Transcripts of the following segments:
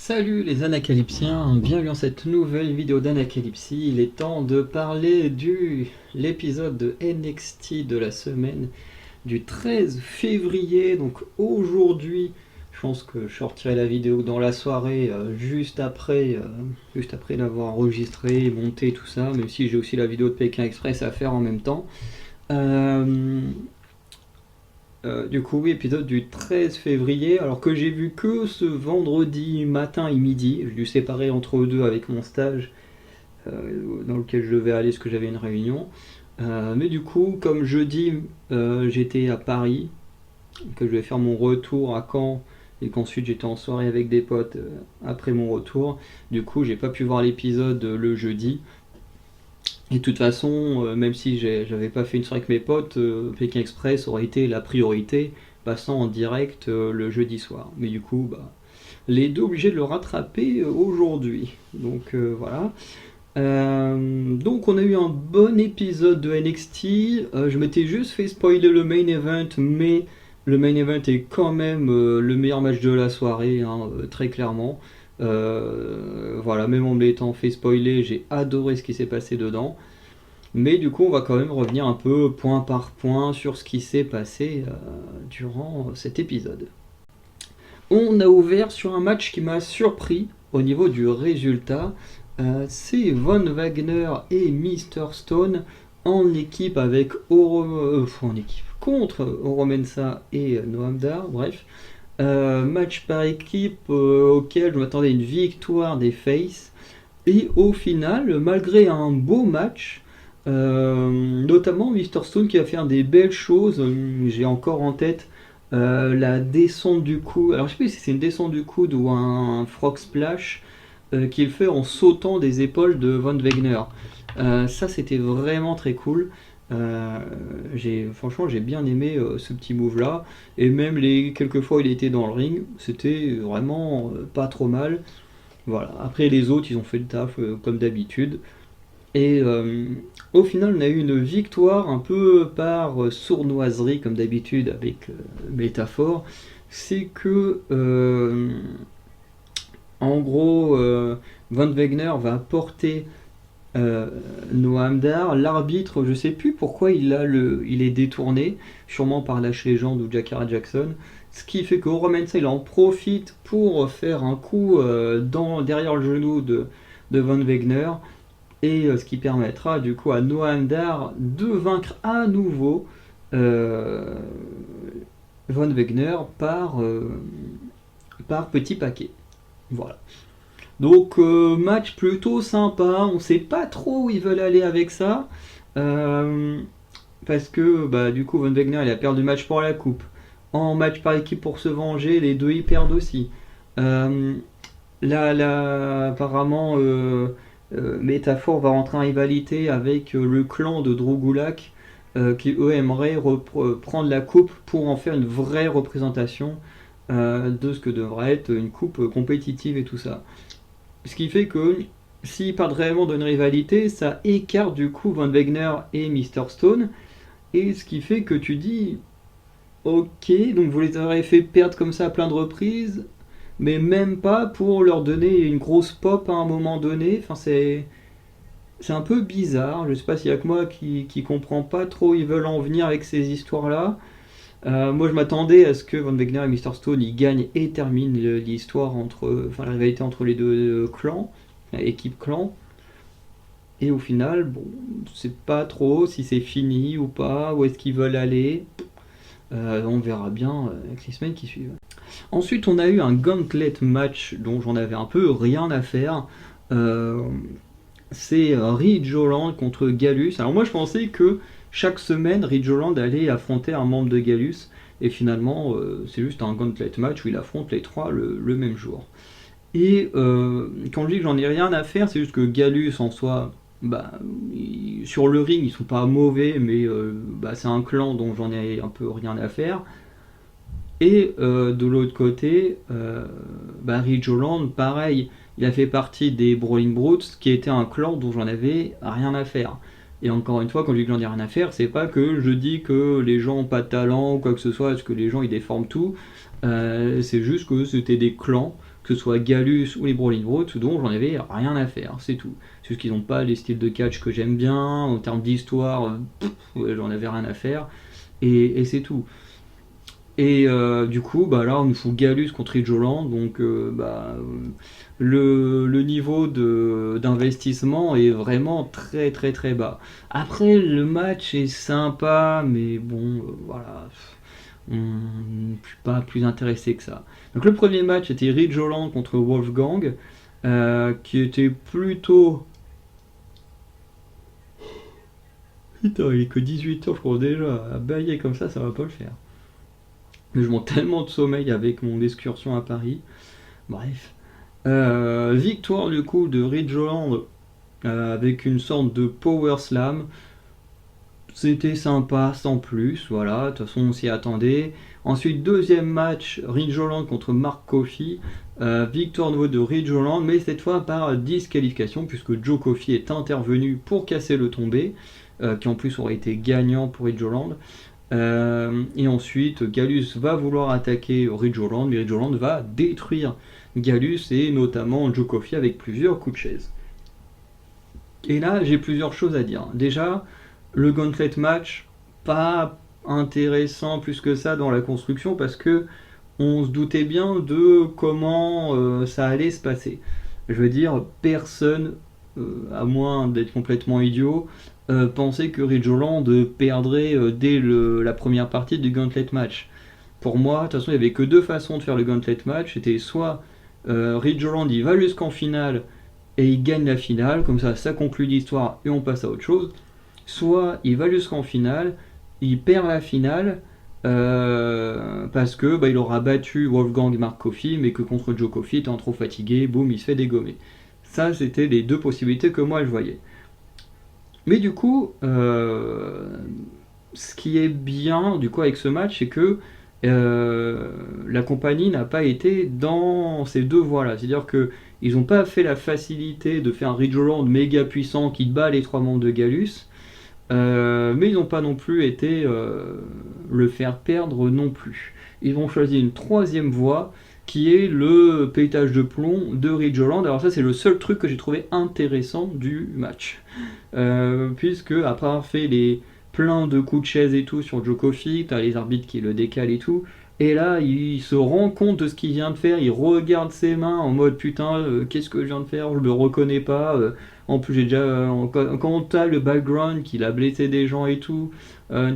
Salut les Anacalypsiens, bienvenue dans cette nouvelle vidéo d'Anacalypsie. Il est temps de parler de l'épisode de NXT de la semaine du 13 février. Donc aujourd'hui, je pense que je sortirai la vidéo dans la soirée, juste après l'avoir enregistré, monté, tout ça, même si j'ai aussi la vidéo de Pékin Express à faire en même temps. Du coup, oui, épisode du 13 février, alors que j'ai vu que ce vendredi matin et midi. J'ai dû séparer entre eux deux avec mon stage dans lequel je devais aller parce que j'avais une réunion. Mais du coup, comme jeudi, j'étais à Paris, que je vais faire mon retour à Caen et qu'ensuite j'étais en soirée avec des potes après mon retour. Du coup, j'ai pas pu voir l'épisode le jeudi. Et de toute façon, même si j'avais pas fait une soirée avec mes potes, Pékin Express aurait été la priorité, passant en direct le jeudi soir. Mais du coup, les deux obligés de le rattraper aujourd'hui. Donc voilà. Donc on a eu un bon épisode de NXT. Je m'étais juste fait spoiler le main event, mais le main event est quand même le meilleur match de la soirée, hein, très clairement. Voilà, même en me l'étant fait spoiler, j'ai adoré ce qui s'est passé dedans. Mais du coup, on va quand même revenir un peu point par point sur ce qui s'est passé durant cet épisode. On a ouvert sur un match qui m'a surpris au niveau du résultat. C'est Von Wagner et Mr. Stone en équipe avec contre Oro Mensah et Noam Dar, bref. Match par équipe auquel je m'attendais à une victoire des Faces. Et au final, malgré un beau match, notamment Mr. Stone qui va faire des belles choses, j'ai encore en tête la descente du coude. Alors je sais plus si c'est une descente du coude ou un frog splash qu'il fait en sautant des épaules de Von Wagner. Ça c'était vraiment très cool. Franchement j'ai bien aimé ce petit move là, et même les quelques fois où il était dans le ring, c'était vraiment pas trop mal. Voilà. Après les autres ils ont fait le taf comme d'habitude. Et au final, on a eu une victoire un peu par sournoiserie, comme d'habitude, avec métaphore. C'est que, en gros, Van Wegner va porter Noam Dar. L'arbitre, je sais plus pourquoi il est détourné, sûrement par Lash Legend ou Jakara Jackson. Ce qui fait que Oro Mensah, il en profite pour faire un coup derrière le genou de Van Wegner. Et ce qui permettra du coup à Noam Dar de vaincre à nouveau Von Wagner par petit paquet. Voilà. Donc match plutôt sympa, on sait pas trop où ils veulent aller avec ça. Parce que du coup Von Wagner il a perdu le match pour la coupe. En match par équipe pour se venger, les deux ils perdent aussi. Apparemment Métaphore va rentrer en rivalité avec le clan de Drogulak qui eux aimeraient prendre la coupe pour en faire une vraie représentation de ce que devrait être une coupe compétitive et tout ça. Ce qui fait que s'ils parlent réellement d'une rivalité, ça écarte du coup Von Wagner et Mr. Stone, et ce qui fait que tu dis ok, donc vous les aurez fait perdre comme ça à plein de reprises, mais même pas pour leur donner une grosse pop à un moment donné. Enfin, c'est un peu bizarre. Je sais pas s'il y a que moi qui comprend pas trop où ils veulent en venir avec ces histoires-là. Moi, je m'attendais à ce que Von Wagner et Mr. Stone ils gagnent et terminent l'histoire la rivalité entre les deux clans, équipe clan. Et au final, bon, c'est pas trop si c'est fini ou pas, où est-ce qu'ils veulent aller. On verra bien avec les semaines qui suivent. Ensuite, on a eu un gauntlet match dont j'en avais un peu rien à faire. C'est Ridge Holland contre Gallus. Alors moi, je pensais que chaque semaine, Ridge Holland allait affronter un membre de Gallus. Et finalement, c'est juste un gauntlet match où il affronte les trois le même jour. Et quand je dis que j'en ai rien à faire, c'est juste que Gallus en soi, sur le ring, ils sont pas mauvais, mais c'est un clan dont j'en ai un peu rien à faire. Et de l'autre côté, Ridge Holland, pareil, il a fait partie des Brawling Brutes, qui était un clan dont j'en avais rien à faire. Et encore une fois, quand je dis que j'en ai rien à faire, c'est pas que je dis que les gens ont pas de talent ou quoi que ce soit, parce que les gens ils déforment tout. C'est juste que c'était des clans, que ce soit Gallus ou les Brawling Brutes, dont j'en avais rien à faire, c'est tout. C'est juste qu'ils n'ont pas les styles de catch que j'aime bien, en termes d'histoire, ouais, j'en avais rien à faire, et c'est tout. Et du coup, bah là, on nous fout Gallus contre Ijoland, donc le niveau d'investissement est vraiment très très très bas. Après, le match est sympa, mais bon, voilà, on n'est pas plus intéressé que ça. Donc le premier match était Ridgeland contre Wolfgang, qui était plutôt... Putain, il est que 18h, je crois déjà, à bailler comme ça va pas le faire. Mais je manque tellement de sommeil avec mon excursion à Paris. Bref. Victoire du coup de Ridgeland avec une sorte de power slam. C'était sympa sans plus, voilà, de toute façon on s'y attendait. Ensuite, deuxième match, Ridgeland contre Mark Coffey. Victoire nouveau de Ridgeland, mais cette fois par disqualification, puisque Joe Coffey est intervenu pour casser le tombé, qui en plus aurait été gagnant pour Ridgeland. Et ensuite, Gallus va vouloir attaquer Ridgeland, mais Ridgeland va détruire Gallus et notamment Joe Coffey avec plusieurs coups de chaise. Et là, j'ai plusieurs choses à dire. Déjà, le gauntlet match, pas intéressant plus que ça dans la construction parce que on se doutait bien de comment ça allait se passer. Je veux dire, personne, à moins d'être complètement idiot, pensait que Ridgeland perdrait dès la première partie du gauntlet match. Pour moi, de toute façon, il n'y avait que deux façons de faire le gauntlet match. C'était soit Ridgeland il va jusqu'en finale et il gagne la finale, comme ça conclut l'histoire et on passe à autre chose. Soit il va jusqu'en finale, il perd la finale parce que il aura battu Wolfgang et Mark Coffey, mais que contre Joe Coffey, étant trop fatigué, boum, il se fait dégommer. Ça, c'était les deux possibilités que moi je voyais. Mais du coup, ce qui est bien du coup avec ce match, c'est que la compagnie n'a pas été dans ces deux voies-là. C'est-à-dire qu'ils n'ont pas fait la facilité de faire un Ridgeland méga puissant qui bat les trois membres de Gallus, mais ils n'ont pas non plus été le faire perdre non plus. Ils ont choisi une troisième voie qui est le pétage de plomb de Ridgeland. Alors ça c'est le seul truc que j'ai trouvé intéressant du match. Puisque après avoir fait les plein de coups de chaise et tout sur Joe Coffey, t'as les arbitres qui le décalent et tout, et là il se rend compte de ce qu'il vient de faire, il regarde ses mains en mode putain qu'est-ce que je viens de faire, je le reconnais pas, en plus j'ai déjà quand t'as le background qu'il a blessé des gens et tout,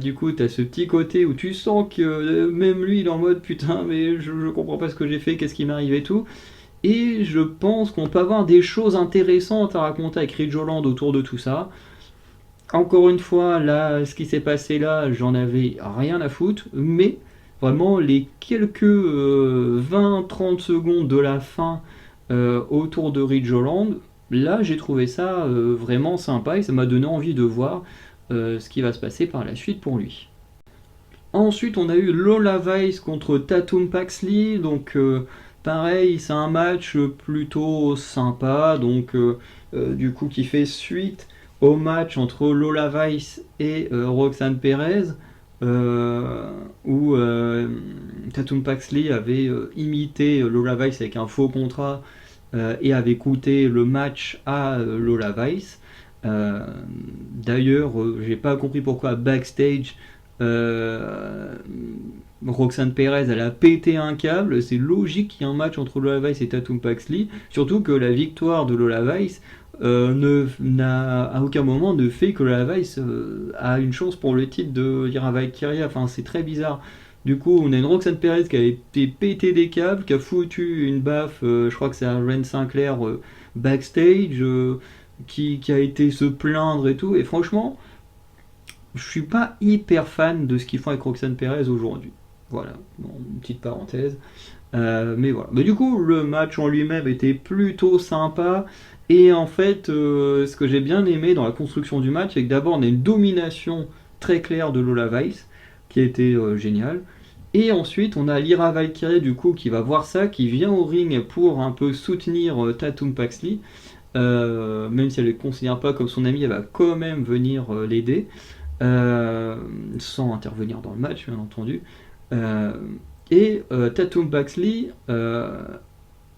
du coup t'as ce petit côté où tu sens que même lui il est en mode putain mais je comprends pas ce que j'ai fait, qu'est-ce qui m'arrive et tout. Et je pense qu'on peut avoir des choses intéressantes à raconter avec Ridgeland autour de tout ça. Encore une fois, là, ce qui s'est passé là, j'en avais rien à foutre, mais vraiment les quelques 20-30 secondes de la fin autour de Ridgeland, là j'ai trouvé ça vraiment sympa et ça m'a donné envie de voir ce qui va se passer par la suite pour lui. Ensuite, on a eu Lola Vice contre Tatum Paxley, donc pareil, c'est un match plutôt sympa, donc du coup qui fait suite au match entre Lola Vice et Roxanne Perez, où Tatum Paxley avait imité Lola Vice avec un faux contrat et avait coûté le match à Lola Vice. D'ailleurs, j'ai pas compris pourquoi backstage Roxanne Perez elle a pété un câble, c'est logique qu'il y ait un match entre Lola Vice et Tatum Paxley, surtout que la victoire de Lola Vice n'a à aucun moment ne fait que Lola Vice a une chance pour le titre de Lyra Valkyria, enfin c'est très bizarre. Du coup on a une Roxanne Perez qui a été pété des câbles, qui a foutu une baffe, je crois que c'est à Ren Sinclair backstage, qui a été se plaindre et tout, et franchement je suis pas hyper fan de ce qu'ils font avec Roxanne Perez aujourd'hui. Voilà, bon, une petite parenthèse. Mais voilà. Mais du coup, le match en lui-même était plutôt sympa. Et en fait, ce que j'ai bien aimé dans la construction du match, c'est que d'abord, on a une domination très claire de Lola Vice, qui a été géniale. Et ensuite, on a Lyra Valkyrie, du coup, qui va voir ça, qui vient au ring pour un peu soutenir Tatum Paxley. Même si elle ne le considère pas comme son amie, elle va quand même venir l'aider. Sans intervenir dans le match, bien entendu. Et Tatum Paxley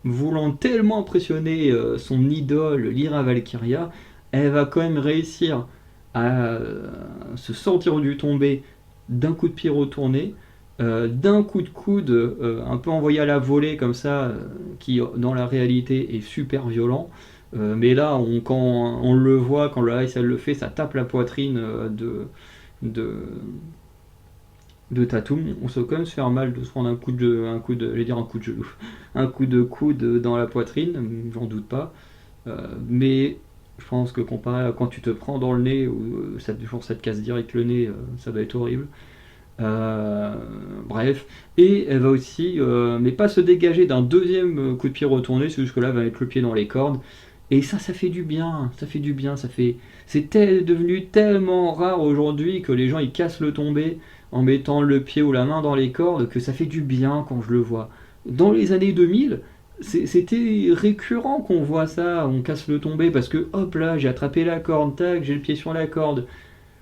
voulant tellement impressionner son idole, Lyra Valkyria, elle va quand même réussir à se sortir du tombé d'un coup de pied retourné, d'un coup de coude un peu envoyé à la volée comme ça, qui dans la réalité est super violent. Mais là, quand on le voit, quand le Ice elle le fait, ça tape la poitrine de, de Tatum. On se quand même se faire mal de se prendre je vais dire un coup de genou, un coup de coude dans la poitrine, j'en doute pas. Mais je pense que comparé à quand tu te prends dans le nez, ou ça te casse direct le nez, ça va être horrible. Bref, et elle va aussi, mais pas se dégager d'un deuxième coup de pied retourné, c'est juste que là, elle va mettre le pied dans les cordes. Et ça fait du bien, ça fait du bien, devenu tellement rare aujourd'hui que les gens ils cassent le tombé en mettant le pied ou la main dans les cordes que ça fait du bien quand je le vois. Dans les années 2000, c'était récurrent qu'on voit ça, on casse le tombé parce que hop là, j'ai attrapé la corde, tac, j'ai le pied sur la corde.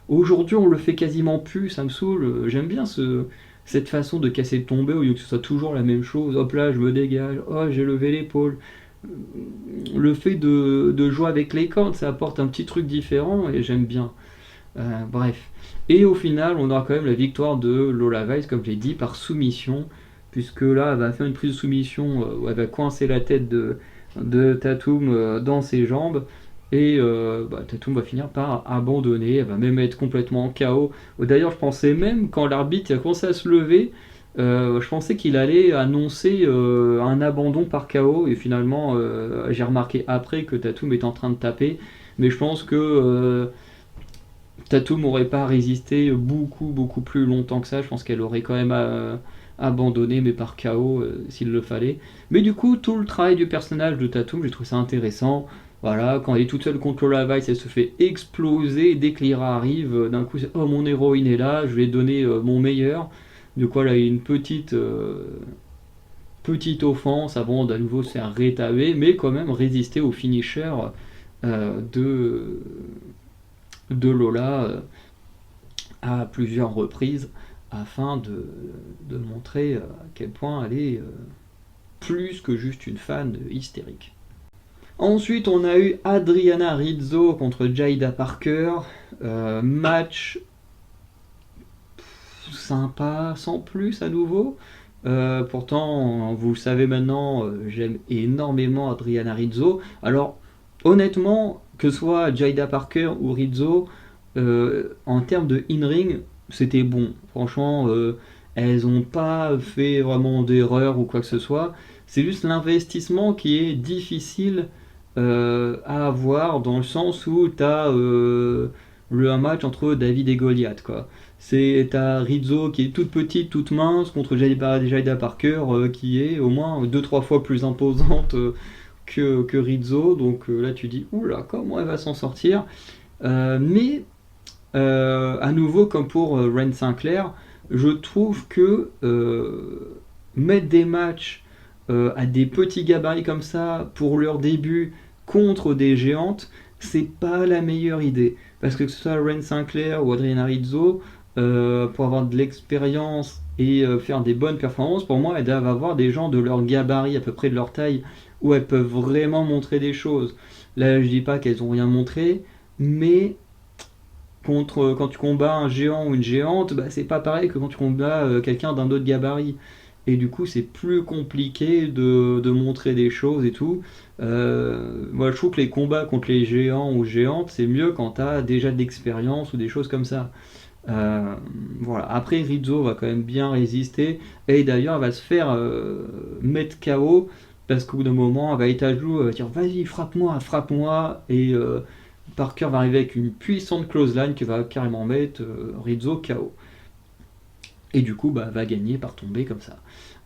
Aujourd'hui, on le fait quasiment plus, ça me saoule. J'aime bien cette façon de casser le tombé au lieu que ce soit toujours la même chose. Hop là, je me dégage, oh, j'ai levé l'épaule. Le fait de jouer avec les cordes, ça apporte un petit truc différent et j'aime bien. Bref. Et au final, on aura quand même la victoire de Lola Vice, comme j'ai dit, par soumission, puisque là, elle va faire une prise de soumission où elle va coincer la tête de Tatum dans ses jambes. Et Tatum va finir par abandonner, elle va même être complètement KO. D'ailleurs, je pensais même, quand l'arbitre a commencé à se lever, je pensais qu'il allait annoncer un abandon par KO. Et finalement, j'ai remarqué après que Tatum est en train de taper. Mais je pense que Tatum n'aurait pas résisté beaucoup plus longtemps que ça. Je pense qu'elle aurait quand même abandonné, mais par KO s'il le fallait. Mais du coup, tout le travail du personnage de Tatum, j'ai trouvé ça intéressant. Voilà, quand elle est toute seule contre Lola Vice, elle se fait exploser. Dès que Lyra arrive, d'un coup, c'est oh, mon héroïne est là, je vais donner mon meilleur. Du coup, elle a une petite offense avant d'à nouveau se faire rétaber, mais quand même résister au finisher de Lola à plusieurs reprises afin de montrer à quel point elle est plus que juste une fan hystérique. Ensuite, on a eu Adriana Rizzo contre Jaida Parker. Match sympa, sans plus à nouveau. Pourtant, vous le savez maintenant, j'aime énormément Adriana Rizzo. Alors, honnêtement, que ce soit Jaida Parker ou Rizzo, en termes de in-ring, c'était bon. Franchement, elles n'ont pas fait vraiment d'erreur ou quoi que ce soit. C'est juste l'investissement qui est difficile à avoir dans le sens où tu as un match entre David et Goliath, quoi. T'as Rizzo qui est toute petite, toute mince contre Jaida Parker qui est au moins 2-3 fois plus imposante que Rizzo. Donc là tu dis oula, comment elle va s'en sortir. Mais à nouveau, comme pour Ren Sinclair, je trouve que mettre des matchs à des petits gabarits comme ça pour leur début contre des géantes, c'est pas la meilleure idée. Parce que ce soit Ren Sinclair ou Adriana Rizzo, pour avoir de l'expérience et faire des bonnes performances, pour moi, elles doivent avoir des gens de leur gabarit, à peu près de leur taille, où elles peuvent vraiment montrer des choses. Là, je dis pas qu'elles ont rien montré, mais quand tu combats un géant ou une géante, bah, c'est pas pareil que quand tu combats quelqu'un d'un autre gabarit. Et du coup, c'est plus compliqué de montrer des choses et tout. Moi, je trouve que les combats contre les géants ou géantes, c'est mieux quand tu as déjà de l'expérience ou des choses comme ça. Voilà. Après, Rizzo va quand même bien résister. Et d'ailleurs, elle va se faire mettre KO parce qu'au bout d'un moment, elle va être à genoux, elle va dire vas-y, frappe-moi, frappe-moi. Et Parker va arriver avec une puissante clothesline qui va carrément mettre Rizzo KO. Et du coup, va gagner par tomber comme ça.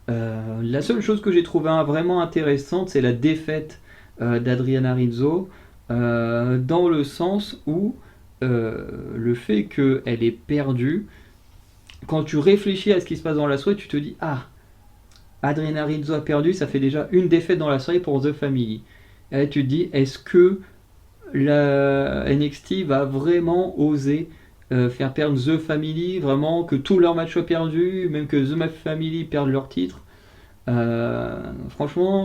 La seule chose que j'ai trouvé vraiment intéressante, c'est la défaite d'Adriana Rizzo, dans le sens où le fait qu'elle ait perdu, quand tu réfléchis à ce qui se passe dans la soirée, tu te dis ah, Adriana Rizzo a perdu, ça fait déjà une défaite dans la soirée pour The Family. Et là, tu te dis, est-ce que la NXT va vraiment oser faire perdre The Family, vraiment que tous leurs matchs soient perdus, même que The Family perdent leur titre? Franchement,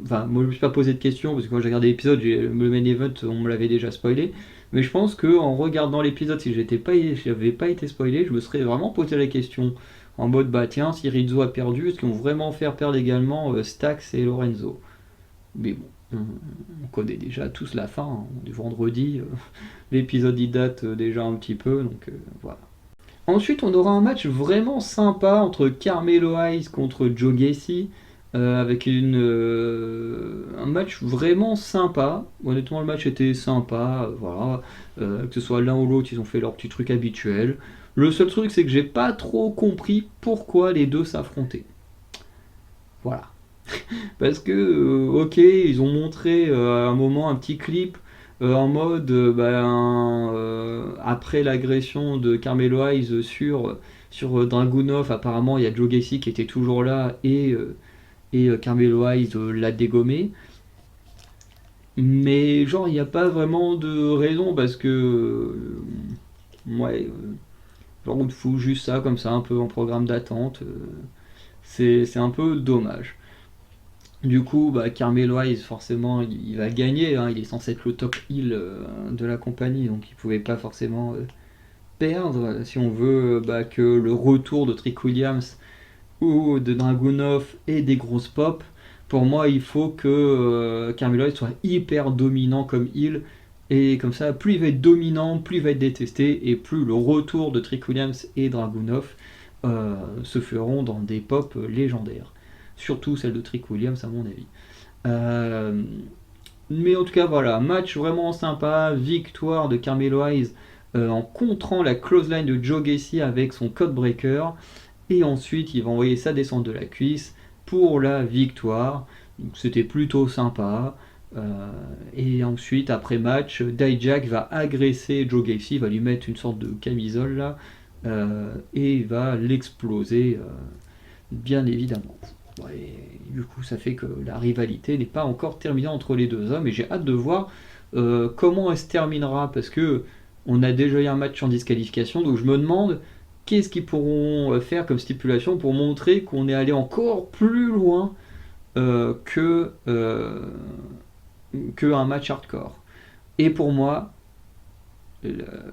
enfin, moi je me suis pas posé de questions parce que quand j'ai regardé l'épisode, le main event, on me l'avait déjà spoilé. Mais je pense que en regardant l'épisode, si j'avais pas été spoilé, je me serais vraiment posé la question en mode bah tiens, si Rizzo a perdu, est-ce qu'ils vont vraiment faire perdre également Stax et Lorenzo? Mais bon, on connaît déjà tous la fin hein, du vendredi. L'épisode il date déjà un petit peu, donc voilà. Ensuite, on aura un match vraiment sympa entre Carmelo Hayes contre Joe Gacy, avec un match vraiment sympa. Honnêtement, le match était sympa, voilà. Que ce soit l'un ou l'autre, ils ont fait leur petit truc habituel. Le seul truc, c'est que j'ai pas trop compris pourquoi les deux s'affrontaient. Voilà. Parce que, ok, ils ont montré à un moment un petit clip en mode après l'agression de Carmelo Hayes sur Dragunov, apparemment il y a Joe Gacy qui était toujours là et Carmelo Hayes l'a dégommé. Mais genre il n'y a pas vraiment de raison parce que ouais, genre on te fout juste ça comme ça un peu en programme d'attente. C'est un peu dommage. Du coup, Carmelo Hayes, forcément, il va gagner. Hein, il est censé être le top heel de la compagnie, donc il pouvait pas forcément perdre. Si on veut que le retour de Trick Williams ou de Dragunov ait des grosses pop, pour moi, il faut que Carmelo Hayes soit hyper dominant comme heel. Et comme ça, plus il va être dominant, plus il va être détesté, et plus le retour de Trick Williams et Dragunov se feront dans des pop légendaires. Surtout celle de Trick Williams, à mon avis. Euh, mais en tout cas, voilà, match vraiment sympa, victoire de Carmelo Hayes en contrant la close line de Joe Gacy avec son code breaker. Et ensuite, il va envoyer sa descente de la cuisse pour la victoire. Donc c'était plutôt sympa. Et ensuite, après match, Dijak va agresser Joe Gacy, va lui mettre une sorte de camisole là, et va l'exploser, bien évidemment. Et du coup, ça fait que la rivalité n'est pas encore terminée entre les deux hommes et j'ai hâte de voir comment elle se terminera parce que on a déjà eu un match en disqualification, donc je me demande qu'est-ce qu'ils pourront faire comme stipulation pour montrer qu'on est allé encore plus loin que un match hardcore. Et pour moi,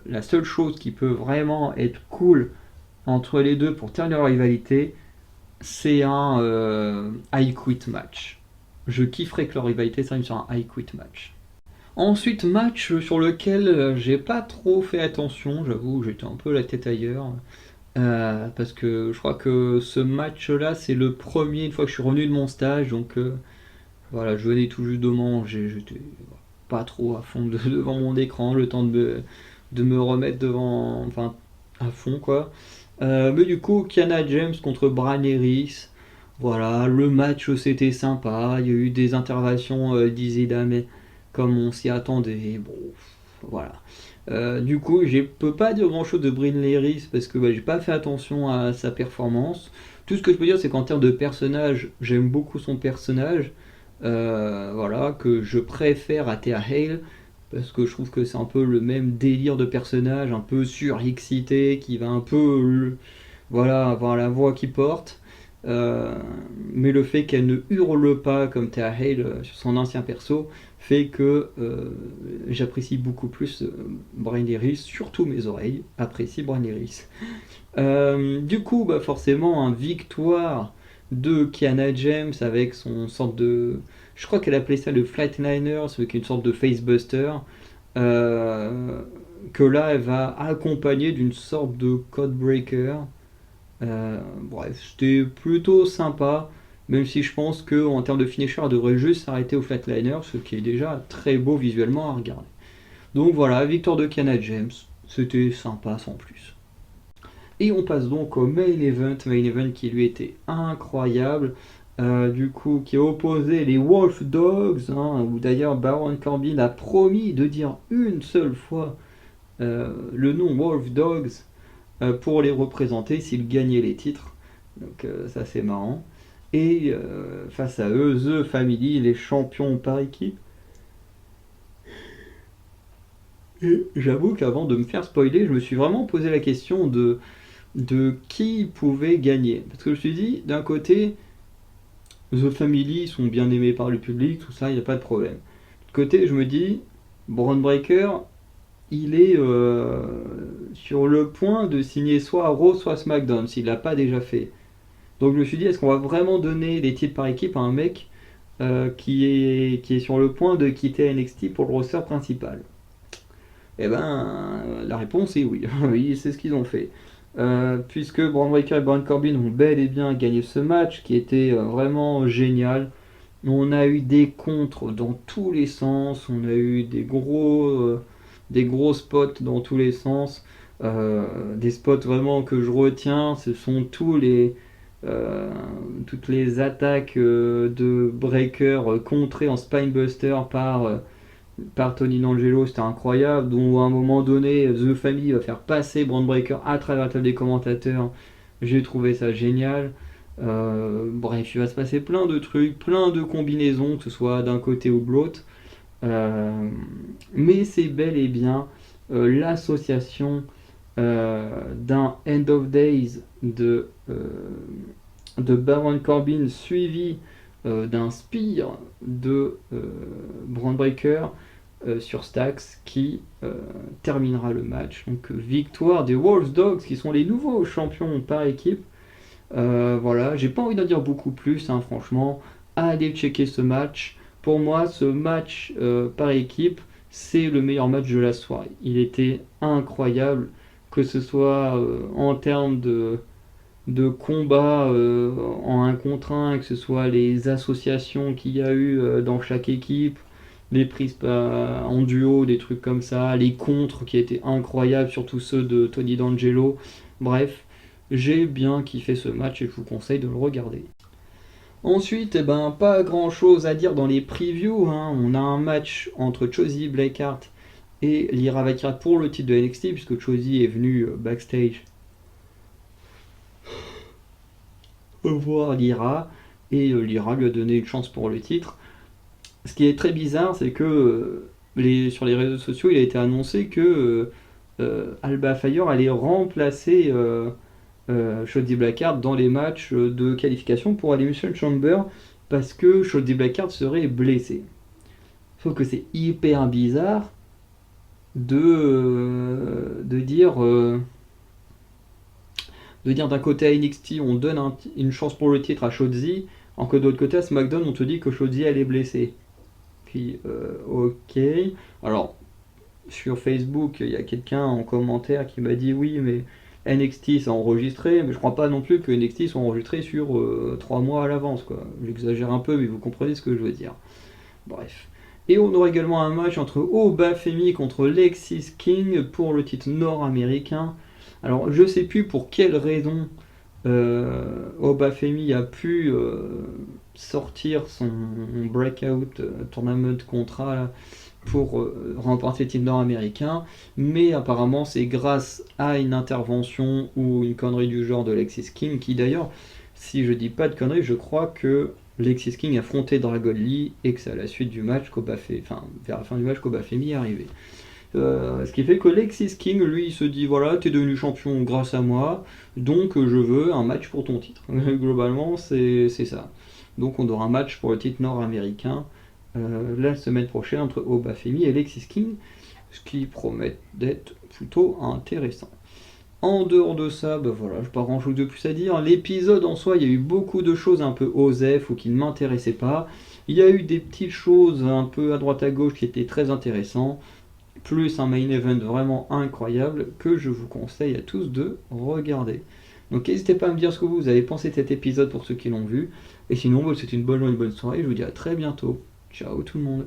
la seule chose qui peut vraiment être cool entre les deux pour terminer leur rivalité, c'est un I quit match. Je kifferais que leur rivalité s'arrive sur un I quit match. Ensuite, match sur lequel j'ai pas trop fait attention, j'avoue, j'étais un peu la tête ailleurs. Parce que je crois que ce match-là, c'est le premier, une fois que je suis revenu de mon stage, donc voilà, je venais tout juste de manger, j'étais pas trop à fond devant mon écran, le temps de me remettre devant, enfin, à fond quoi. Mais du coup, Kiana James contre Brian Harris. Voilà, le match c'était sympa. Il y a eu des interventions d'Izzy Dame comme on s'y attendait. Bon, voilà. Du coup, je peux pas dire grand chose de Brian Harris parce que j'ai pas fait attention à sa performance. Tout ce que je peux dire, c'est qu'en termes de personnage, j'aime beaucoup son personnage. Voilà, que je préfère à Thea Hale parce que je trouve que c'est un peu le même délire de personnage, un peu surexcité, qui va un peu voilà, avoir la voix qui porte. Euh, mais le fait qu'elle ne hurle pas comme Thea Hale sur son ancien perso fait que j'apprécie beaucoup plus Brian Harris, surtout mes oreilles apprécient Brian Harris. Du coup, forcément, une victoire de Kiana James avec son sorte de. Je crois qu'elle appelait ça le Flightliners, avec une sorte de facebuster. Que là, elle va accompagner d'une sorte de codebreaker. Bref, c'était plutôt sympa, même si je pense qu'en termes de finisher, elle devrait juste s'arrêter au Flatliner, ce qui est déjà très beau visuellement à regarder. Donc voilà, victoire de Kiana James, c'était sympa sans plus. Et on passe donc au main event qui lui était incroyable, du coup qui a opposé les Wolf Dogs, hein, où d'ailleurs Baron Corbin a promis de dire une seule fois le nom Wolf Dogs pour les représenter s'ils gagnaient les titres. Donc ça c'est marrant. Et face à eux, The Family, les champions par équipe. Et j'avoue qu'avant de me faire spoiler, je me suis vraiment posé la question de qui pouvait gagner. Parce que je me suis dit, d'un côté, The Family, ils sont bien aimés par le public, tout ça, il n'y a pas de problème. De l'autre côté, je me dis, Braun Breaker, il est sur le point de signer soit à Raw, soit à SmackDown, s'il l'a pas déjà fait. Donc je me suis dit, est-ce qu'on va vraiment donner des titres par équipe à un mec qui est sur le point de quitter NXT pour le roster principal? Eh ben, la réponse est oui. Oui, c'est ce qu'ils ont fait. Puisque Braun Breaker et Baron Corbin ont bel et bien gagné ce match qui était vraiment génial. On a eu des contres dans tous les sens, on a eu des gros spots dans tous les sens. Des spots vraiment que je retiens, ce sont toutes les attaques de Breaker contrées en Spinebuster par Tony D'Angelo, c'était incroyable. Dont à un moment donné, The Family va faire passer Braun Breaker à travers la table des commentateurs. J'ai trouvé ça génial. Bref, il va se passer plein de trucs, plein de combinaisons, que ce soit d'un côté ou de l'autre. Mais c'est bel et bien l'association d'un End of Days de Baron Corbin suivi d'un spear de Braun Breaker sur Stax qui terminera le match. Donc victoire des Wolves Dogs qui sont les nouveaux champions par équipe. Voilà, j'ai pas envie d'en dire beaucoup plus, hein, franchement. Allez checker ce match. Pour moi, ce match par équipe, c'est le meilleur match de la soirée. Il était incroyable, que ce soit en termes de combat en 1 contre 1, que ce soit les associations qu'il y a eu dans chaque équipe, les prises en duo, des trucs comme ça, les contres qui étaient incroyables, surtout ceux de Tony D'Angelo. Bref, j'ai bien kiffé ce match et je vous conseille de le regarder. Ensuite, pas grand chose à dire dans les previews, hein. On a un match entre Chosy Blackheart et Lyra Valkyria pour le titre de NXT, puisque Chosy est venu backstage voir Lyra, et Lyra lui a donné une chance pour le titre. Ce qui est très bizarre, c'est que sur les réseaux sociaux, il a été annoncé que Alba Fire allait remplacer Shotzi Blackheart dans les matchs de qualification pour Elimination Chamber parce que Shotzi Blackheart serait blessée. Sauf que c'est hyper bizarre de dire d'un côté à NXT on donne une chance pour le titre à Shotzi, alors que de l'autre côté à SmackDown on te dit que Shotzi elle est blessée. Puis ok. Alors sur Facebook il y a quelqu'un en commentaire qui m'a dit oui mais NXT c'est enregistré, mais je crois pas non plus que NXT soit enregistré sur 3 mois à l'avance, quoi. J'exagère un peu mais vous comprenez ce que je veux dire. Bref. Et on aura également un match entre Obafemi contre Lexis King pour le titre nord-américain. Alors je sais plus pour quelle raison Obafemi a pu sortir son breakout tournament contrat pour remporter le titre nord-américain, mais apparemment c'est grâce à une intervention ou une connerie du genre de Lexis King, qui d'ailleurs, si je dis pas de conneries, je crois que Lexis King affrontait Dragon Lee et que c'est à la suite du match vers la fin du match qu'Obafemi est arrivé. Ce qui fait que Lexis King, lui, il se dit voilà, t'es devenu champion grâce à moi, donc je veux un match pour ton titre. Globalement, c'est ça. Donc on aura un match pour le titre nord-américain la semaine prochaine entre Obafemi et Lexis King, ce qui promet d'être plutôt intéressant. En dehors de ça, voilà, je n'ai pas grand chose de plus à dire. L'épisode en soi, il y a eu beaucoup de choses un peu osef ou qui ne m'intéressaient pas. Il y a eu des petites choses un peu à droite à gauche qui étaient très intéressantes, plus un main event vraiment incroyable que je vous conseille à tous de regarder. Donc n'hésitez pas à me dire ce que vous avez pensé de cet épisode pour ceux qui l'ont vu. Et sinon, c'est une bonne journée, une bonne soirée. Je vous dis à très bientôt. Ciao tout le monde.